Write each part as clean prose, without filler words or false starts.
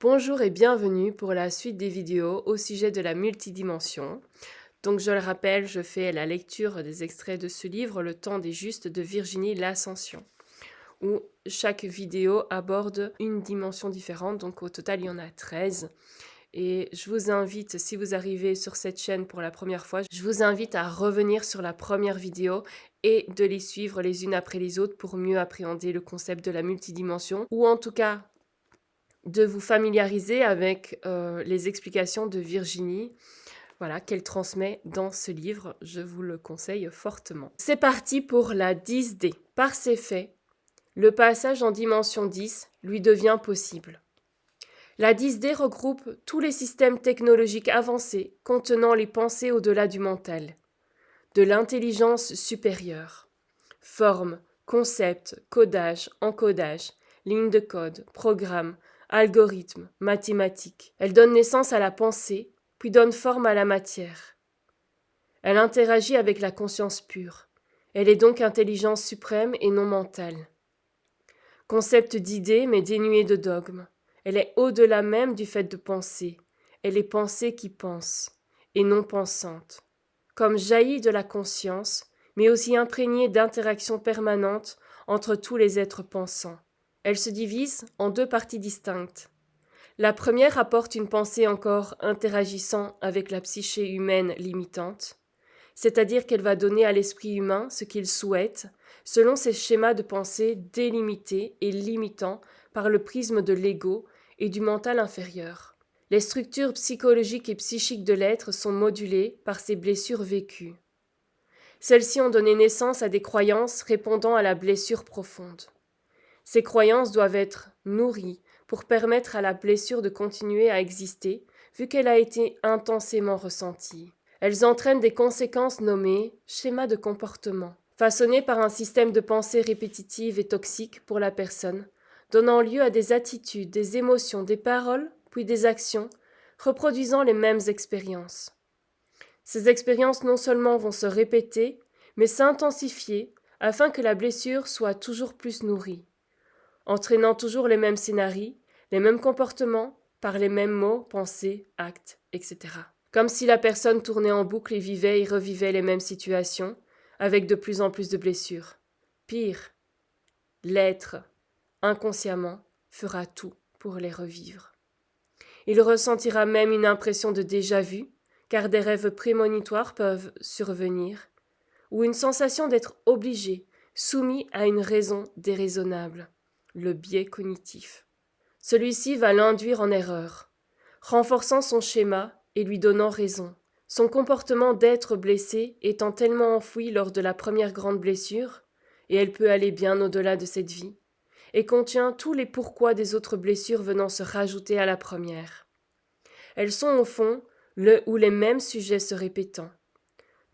Bonjour et bienvenue pour la suite des vidéos au sujet de la multidimension. Donc je le rappelle, je fais la lecture des extraits de ce livre, Le temps des justes de Virginie L'Ascension, où chaque vidéo aborde une dimension différente, donc au total il y en a 13. Et je vous invite, si vous arrivez sur cette chaîne pour la première fois, je vous invite à revenir sur la première vidéo et de les suivre les unes après les autres pour mieux appréhender le concept de la multidimension, ou en tout cas de vous familiariser avec les explications de Virginie, voilà, qu'elle transmet dans ce livre. Je vous le conseille fortement. C'est parti pour la 10D. Par ses faits, le passage en dimension 10 lui devient possible. La 10D regroupe tous les systèmes technologiques avancés contenant les pensées au-delà du mental, de l'intelligence supérieure. Forme, concept, codage, encodage, ligne de code, programme, algorithme, mathématiques. Elle donne naissance à la pensée, puis donne forme à la matière. Elle interagit avec la conscience pure. Elle est donc intelligence suprême et non mentale. Concept d'idée mais dénué de dogme. Elle est au-delà même du fait de penser. Elle est pensée qui pense, et non pensante. Comme jaillie de la conscience, mais aussi imprégnée d'interactions permanentes entre tous les êtres pensants. Elle se divise en deux parties distinctes. La première apporte une pensée encore interagissant avec la psyché humaine limitante, c'est-à-dire qu'elle va donner à l'esprit humain ce qu'il souhaite, selon ses schémas de pensée délimités et limitants par le prisme de l'ego et du mental inférieur. Les structures psychologiques et psychiques de l'être sont modulées par ces blessures vécues. Celles-ci ont donné naissance à des croyances répondant à la blessure profonde. Ces croyances doivent être nourries pour permettre à la blessure de continuer à exister, vu qu'elle a été intensément ressentie. Elles entraînent des conséquences nommées schémas de comportement, façonnés par un système de pensée répétitive et toxique pour la personne, donnant lieu à des attitudes, des émotions, des paroles, puis des actions, reproduisant les mêmes expériences. Ces expériences non seulement vont se répéter, mais s'intensifier afin que la blessure soit toujours plus nourrie, entraînant toujours les mêmes scénarios, les mêmes comportements, par les mêmes mots, pensées, actes, etc. Comme si la personne tournait en boucle et vivait et revivait les mêmes situations, avec de plus en plus de blessures. Pire, l'être, inconsciemment, fera tout pour les revivre. Il ressentira même une impression de déjà-vu, car des rêves prémonitoires peuvent survenir, ou une sensation d'être obligé, soumis à une raison déraisonnable, le biais cognitif. Celui-ci va l'induire en erreur, renforçant son schéma et lui donnant raison. Son comportement d'être blessé étant tellement enfoui lors de la première grande blessure, et elle peut aller bien au-delà de cette vie, et contient tous les pourquoi des autres blessures venant se rajouter à la première. Elles sont au fond le ou les mêmes sujets se répétant.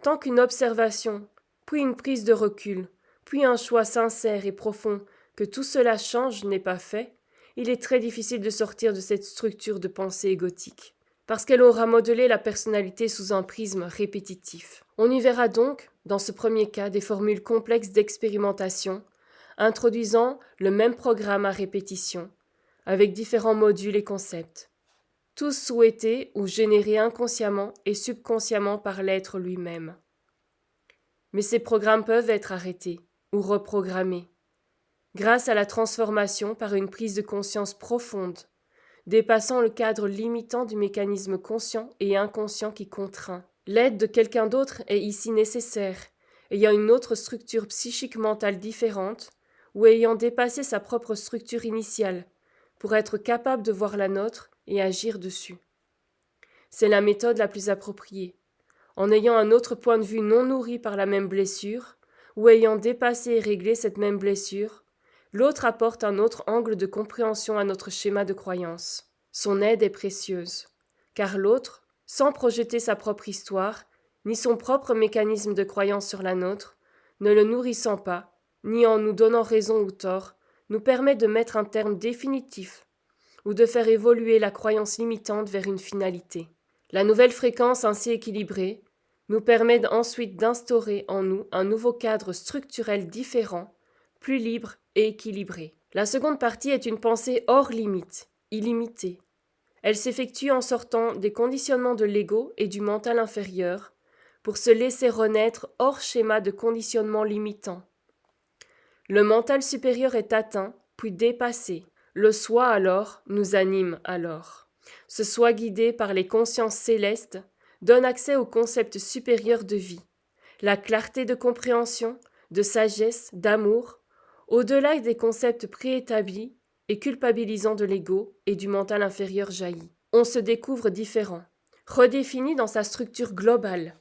Tant qu'une observation, puis une prise de recul, puis un choix sincère et profond que tout cela change n'est pas fait, il est très difficile de sortir de cette structure de pensée égotique, parce qu'elle aura modelé la personnalité sous un prisme répétitif. On y verra donc, dans ce premier cas, des formules complexes d'expérimentation, introduisant le même programme à répétition, avec différents modules et concepts, tous souhaités ou générés inconsciemment et subconsciemment par l'être lui-même. Mais ces programmes peuvent être arrêtés ou reprogrammés, grâce à la transformation par une prise de conscience profonde, dépassant le cadre limitant du mécanisme conscient et inconscient qui contraint. L'aide de quelqu'un d'autre est ici nécessaire, ayant une autre structure psychique mentale différente ou ayant dépassé sa propre structure initiale, pour être capable de voir la nôtre et agir dessus. C'est la méthode la plus appropriée. En ayant un autre point de vue non nourri par la même blessure, ou ayant dépassé et réglé cette même blessure, l'autre apporte un autre angle de compréhension à notre schéma de croyance. Son aide est précieuse, car l'autre, sans projeter sa propre histoire, ni son propre mécanisme de croyance sur la nôtre, ne le nourrissant pas, ni en nous donnant raison ou tort, nous permet de mettre un terme définitif, ou de faire évoluer la croyance limitante vers une finalité. La nouvelle fréquence ainsi équilibrée nous permet ensuite d'instaurer en nous un nouveau cadre structurel différent, plus libre et équilibré. La seconde partie est une pensée hors limite, illimitée, Elle s'effectue en sortant des conditionnements de l'ego et du mental inférieur pour se laisser renaître hors schéma de conditionnement limitant. Le mental supérieur est atteint, puis dépassé. Le soi alors nous anime alors. Ce soi guidé par les consciences célestes donne accès au concept supérieur de vie, la clarté de compréhension, de sagesse, d'amour, au-delà des concepts préétablis et culpabilisants de l'ego et du mental inférieur jaillit. On se découvre différent, redéfini dans sa structure globale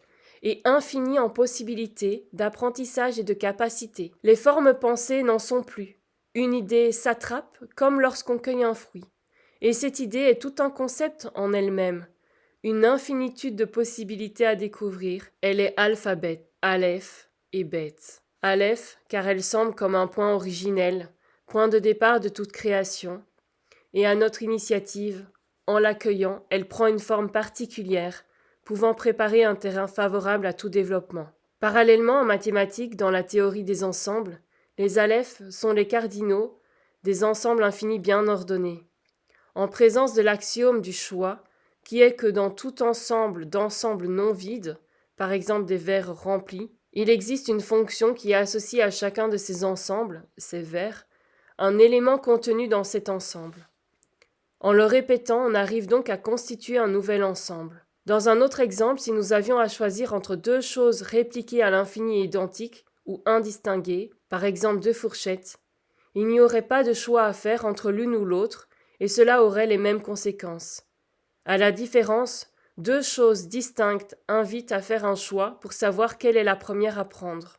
et infini en possibilités d'apprentissage et de capacités. Les formes pensées n'en sont plus. Une idée s'attrape comme lorsqu'on cueille un fruit. Et cette idée est tout un concept en elle-même, une infinitude de possibilités à découvrir. Elle est alphabet, Aleph et Bet. Aleph, car elle semble comme un point originel, point de départ de toute création. Et à notre initiative, en l'accueillant, elle prend une forme particulière, pouvant préparer un terrain favorable à tout développement. Parallèlement en mathématiques, dans la théorie des ensembles, les alephes sont les cardinaux des ensembles infinis bien ordonnés. En présence de l'axiome du choix, qui est que dans tout ensemble d'ensembles non vides, par exemple des verres remplis, il existe une fonction qui associe à chacun de ces ensembles, ces verres, un élément contenu dans cet ensemble. En le répétant, on arrive donc à constituer un nouvel ensemble. Dans un autre exemple, si nous avions à choisir entre deux choses répliquées à l'infini et identiques ou indistinguées, par exemple deux fourchettes, il n'y aurait pas de choix à faire entre l'une ou l'autre, et cela aurait les mêmes conséquences. À la différence, deux choses distinctes invitent à faire un choix pour savoir quelle est la première à prendre,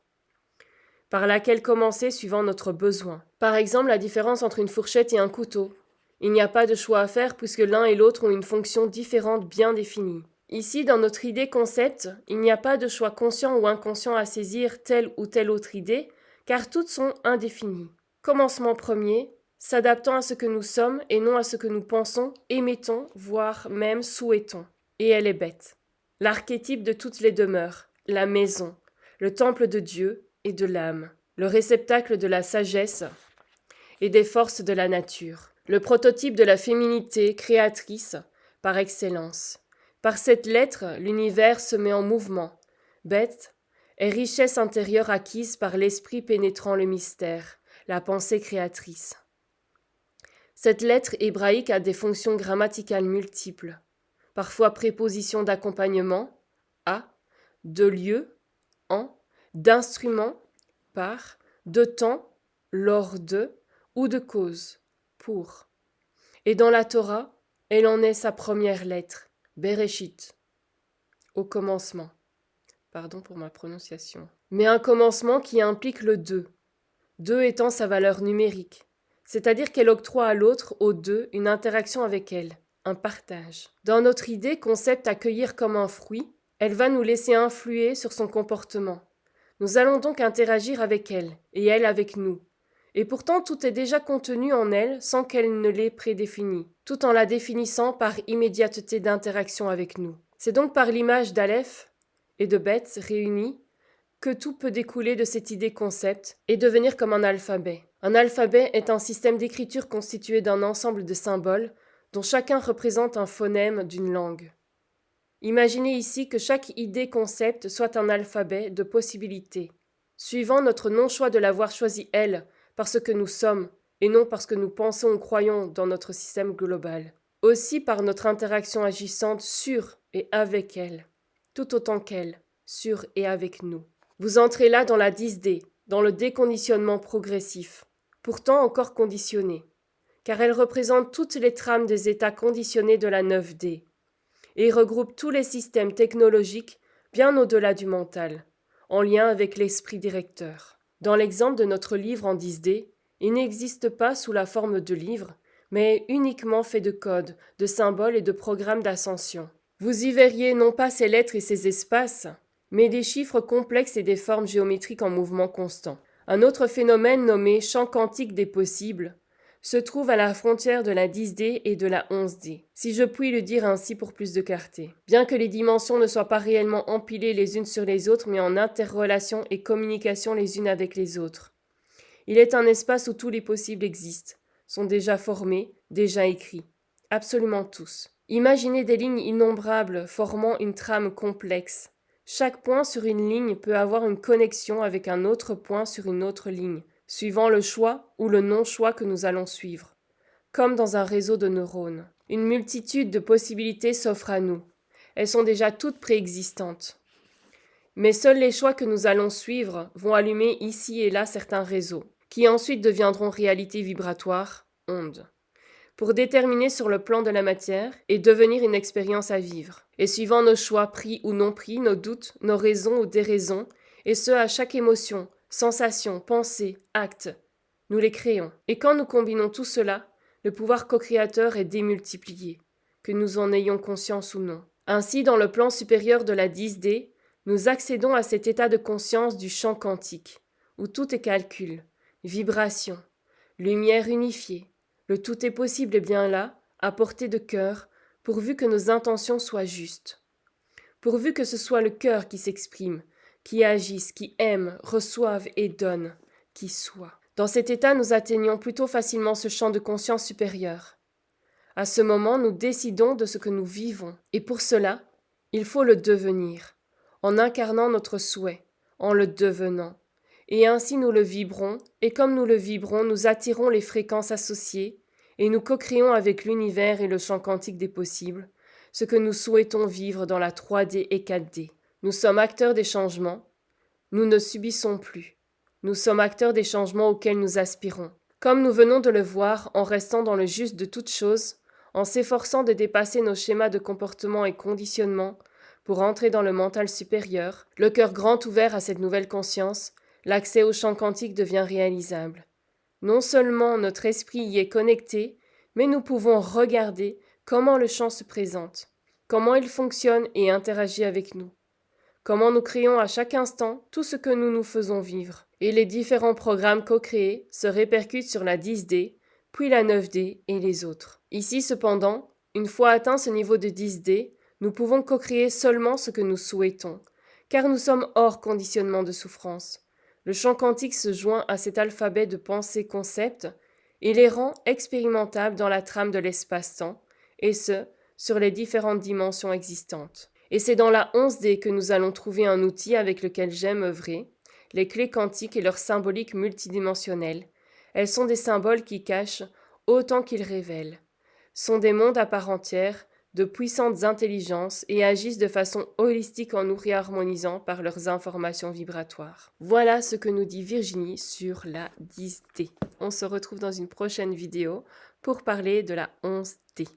par laquelle commencer suivant notre besoin. Par exemple, la différence entre une fourchette et un couteau. Il n'y a pas de choix à faire puisque l'un et l'autre ont une fonction différente bien définie. Ici, dans notre idée concept, il n'y a pas de choix conscient ou inconscient à saisir telle ou telle autre idée, car toutes sont indéfinies. Commencement premier, s'adaptant à ce que nous sommes et non à ce que nous pensons, émettons, voire même souhaitons. Et elle est bête. L'archétype de toutes les demeures, la maison, le temple de Dieu et de l'âme, le réceptacle de la sagesse et des forces de la nature, le prototype de la féminité créatrice par excellence. Par cette lettre, l'univers se met en mouvement. Bête est richesse intérieure acquise par l'esprit pénétrant le mystère, la pensée créatrice. Cette lettre hébraïque a des fonctions grammaticales multiples, parfois prépositions d'accompagnement, à, de lieu, en, d'instrument, par, de temps, lors de, ou de cause, pour. Et dans la Torah, elle en est sa première lettre, Bereshit, au commencement. Pardon pour ma prononciation. Mais un commencement qui implique le deux. Deux étant sa valeur numérique, c'est-à-dire qu'elle octroie à l'autre, aux deux, une interaction avec elle, un partage. Dans notre idée, concept accueillir comme un fruit, elle va nous laisser influer sur son comportement. Nous allons donc interagir avec elle, et elle avec nous. Et pourtant, tout est déjà contenu en elle sans qu'elle ne l'ait prédéfini, tout en la définissant par immédiateté d'interaction avec nous. C'est donc par l'image d'Aleph et de Beth réunies que tout peut découler de cette idée concept et devenir comme un alphabet. Un alphabet est un système d'écriture constitué d'un ensemble de symboles dont chacun représente un phonème d'une langue. Imaginez ici que chaque idée concept soit un alphabet de possibilités, suivant notre non-choix de l'avoir choisi elle, parce que nous sommes, et non parce que nous pensons ou croyons dans notre système global. Aussi par notre interaction agissante sur et avec elle, tout autant qu'elle, sur et avec nous. Vous entrez là dans la 10D, dans le déconditionnement progressif, pourtant encore conditionné, car elle représente toutes les trames des états conditionnés de la 9D, et regroupe tous les systèmes technologiques bien au-delà du mental, en lien avec l'esprit directeur. Dans l'exemple de notre livre en 10D, il n'existe pas sous la forme de livre, mais uniquement fait de codes, de symboles et de programmes d'ascension. Vous y verriez non pas ces lettres et ces espaces, mais des chiffres complexes et des formes géométriques en mouvement constant. Un autre phénomène nommé champ quantique des possibles se trouve à la frontière de la 10D et de la 11D, si je puis le dire ainsi pour plus de clarté. Bien que les dimensions ne soient pas réellement empilées les unes sur les autres, mais en interrelation et communication les unes avec les autres. Il est un espace où tous les possibles existent, sont déjà formés, déjà écrits. absolument tous. Imaginez des lignes innombrables formant une trame complexe. Chaque point sur une ligne peut avoir une connexion avec un autre point sur une autre ligne, suivant le choix ou le non-choix que nous allons suivre. Comme dans un réseau de neurones. Une multitude de possibilités s'offrent à nous. Elles sont déjà toutes préexistantes. Mais seuls les choix que nous allons suivre vont allumer ici et là certains réseaux, qui ensuite deviendront réalité vibratoire, ondes, pour déterminer sur le plan de la matière et devenir une expérience à vivre. Et suivant nos choix pris ou non pris, nos doutes, nos raisons ou déraisons, et ce à chaque émotion, sensation, pensée, acte, nous les créons. Et quand nous combinons tout cela, le pouvoir co-créateur est démultiplié, que nous en ayons conscience ou non. Ainsi, dans le plan supérieur de la 10D, nous accédons à cet état de conscience du champ quantique, où tout est calcul, vibration, lumière unifiée. Le tout est possible et bien là, à portée de cœur, pourvu que nos intentions soient justes. Pourvu que ce soit le cœur qui s'exprime, qui agisse, qui aime, reçoive et donne, qui soit. Dans cet état, nous atteignons plutôt facilement ce champ de conscience supérieur. À ce moment, nous décidons de ce que nous vivons, et pour cela, il faut le devenir, en incarnant notre souhait, en le devenant. Et ainsi nous le vibrons, et comme nous le vibrons, nous attirons les fréquences associées, et nous co-créons avec l'univers et le champ quantique des possibles, ce que nous souhaitons vivre dans la 3D et 4D. Nous sommes acteurs des changements, nous ne subissons plus. Nous sommes acteurs des changements auxquels nous aspirons. Comme nous venons de le voir, en restant dans le juste de toutes choses, en s'efforçant de dépasser nos schémas de comportement et conditionnement pour entrer dans le mental supérieur, le cœur grand ouvert à cette nouvelle conscience, l'accès au champ quantique devient réalisable. Non seulement notre esprit y est connecté, mais nous pouvons regarder comment le champ se présente, comment il fonctionne et interagit avec nous, comment nous créons à chaque instant tout ce que nous nous faisons vivre. Et les différents programmes co-créés se répercutent sur la 10D, puis la 9D et les autres. Ici cependant, une fois atteint ce niveau de 10D, nous pouvons co-créer seulement ce que nous souhaitons, car nous sommes hors conditionnement de souffrance. Le champ quantique se joint à cet alphabet de pensées-concepts et les rend expérimentables dans la trame de l'espace-temps, et ce, sur les différentes dimensions existantes. Et c'est dans la 11D que nous allons trouver un outil avec lequel j'aime œuvrer, les clés quantiques et leur symbolique multidimensionnelle. Elles sont des symboles qui cachent autant qu'ils révèlent, sont des mondes à part entière, de puissantes intelligences et agissent de façon holistique en nous réharmonisant par leurs informations vibratoires. Voilà ce que nous dit Virginie sur la 10D. On se retrouve dans une prochaine vidéo pour parler de la 11D.